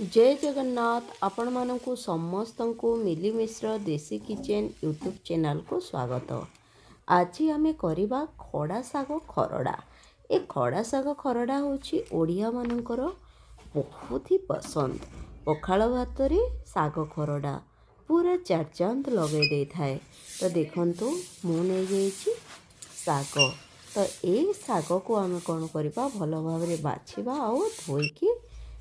जय जगन्नाथ आपण मानकु समस्त को मिली मिश्र देसी किचन यूट्यूब चैनल को स्वागत। आज आमे करिबा खड़ा साग खरड़ा। ए खड़ा साग खरड़ा होची ओडिया मानकर बहुत ही पसंद। पखाल भात रे साग खरड़ा पूरा चारचांद लगे दे थाए। तो देखंतु मु नै जेछि साग। तो ए साग को आमे कोन करिबा भलो भाव रे बाछिबा आ धोईकी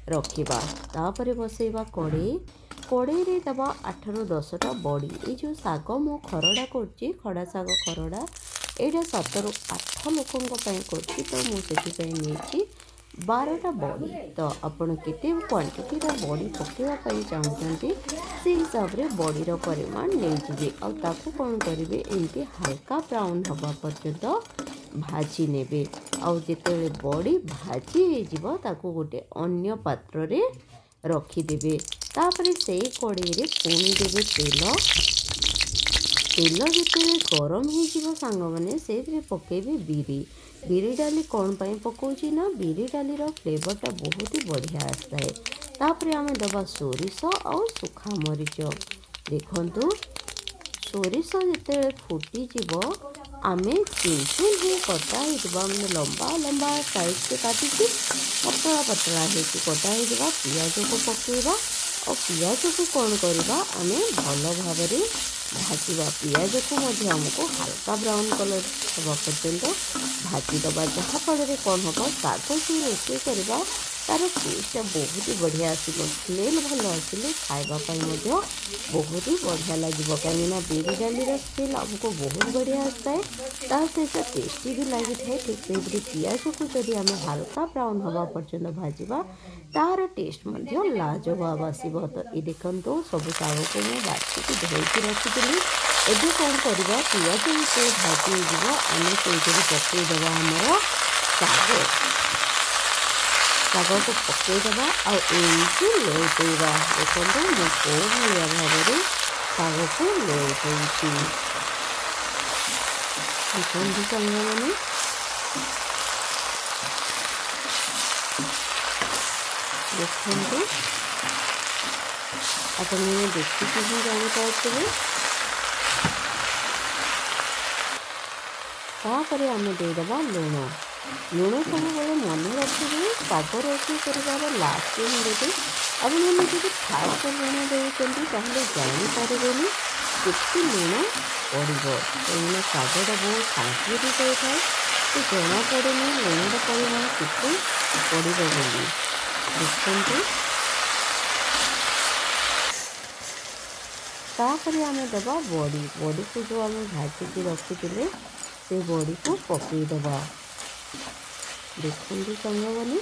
रखिबा। तापरे बसैबा कड़े रे दबा 8 ରୁ 10टा बड़ी। ये जो साग मो खरड़ा करछि खड़ा साग खरड़ा एटा 7 ରୁ 8 लोकन को पय करछि। तो मु सेति पय नेछि 12टा बड़ी। तो आपण केते क्वांटिटी रा बड़ी पकेवा पय चाहुचंती से हिसाब रे बड़ी रो परिमाण नै जिवे। आ ताकू कोन करिवे एंती हल्का ब्राउन हबा पर्यंत भाजी नेबे। आउ जेतेबेले बड़ी भाजी हो ताकू गोटे अन्य पात्र रे रखिदेवे। तापरे से कड़े रे पुणी देवे तेल जिते गरम हो सांग मैंने से पकेबे बिरी डाली कौन पाई पकाउची ना बिरी डाली रो फ्लेवरटा बहुत ही बढ़िया आसता है। तापरे आमे दबा सोरिष और सुखा मरीच। देखंतु सोरिष जिते फुटी जीवो आमे चुन चुन ही कटा होगा मैंने लंबा लंबा साइज से काटी पतला पतला है कटा होगा। पियाज को पकेबा और पियाज को कौन करवा आमे भल भाव में भाजवा। पियाज को हमको हल्का ब्राउन कलर हवा पर्यंत भाजीदबा जहाँफल कौन हम साग से रोषे करवा तार टेस्ट बहुत ही बढ़िया आसो। स्मेल भल आसिले खावाई बहुत ही बढ़िया लगे कहीं बिरी डाली स्मेल आमको बहुत बढ़िया आता है। सहित टेस्टी भी लगी था। ठीक से पियाज को जदि आम हल्का ब्राउन हवा पर्यंत भाजवा तार टेस्ट लाजवाब आसो। तो ये देखो सब साग को मुझे बाछिकी धोईकी रखी। एबे कौन करवा पियाज जो भाजी आम से पकईदबा आमर साग को पकईदबा आउटे लेटेबा। देखो मुझे कौ भाया भाव में साग को लेटे देखो सांग मैंने देखो अपन मैंने देखिए भी जापारे। तापर आम देदबा लुण। लुण सब मन रखिए साग रोषे कर लास्ट मुहूर्ते आपने जब फास्ट लुण देते जापारे केते लुण पड़ो। कहीं सागटा बहुत सांस्कृतिक होता है तो जना पड़े लुण परिमाण केते पड़ो बोली। देखते तापर आम दबा बड़ी। बड़ी को जो आम भाजिकी रखी से बड़ी को पकईदबा। देखते सांग मैंने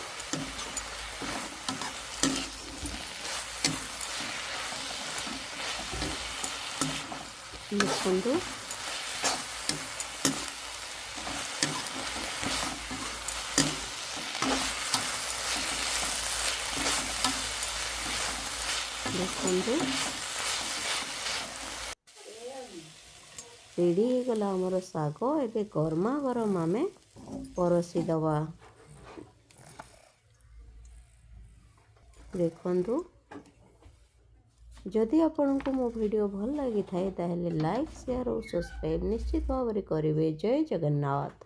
देखो देखो रेडी हो गला आमर साग। एबे गरमा गरम आमे परसी दबा। देखंतु जदि आपन को मो वीडियो भल लगी थाए ताहेले लाइक शेयर और सब्सक्राइब निश्चित भाव में करेंगे। जय जगन्नाथ।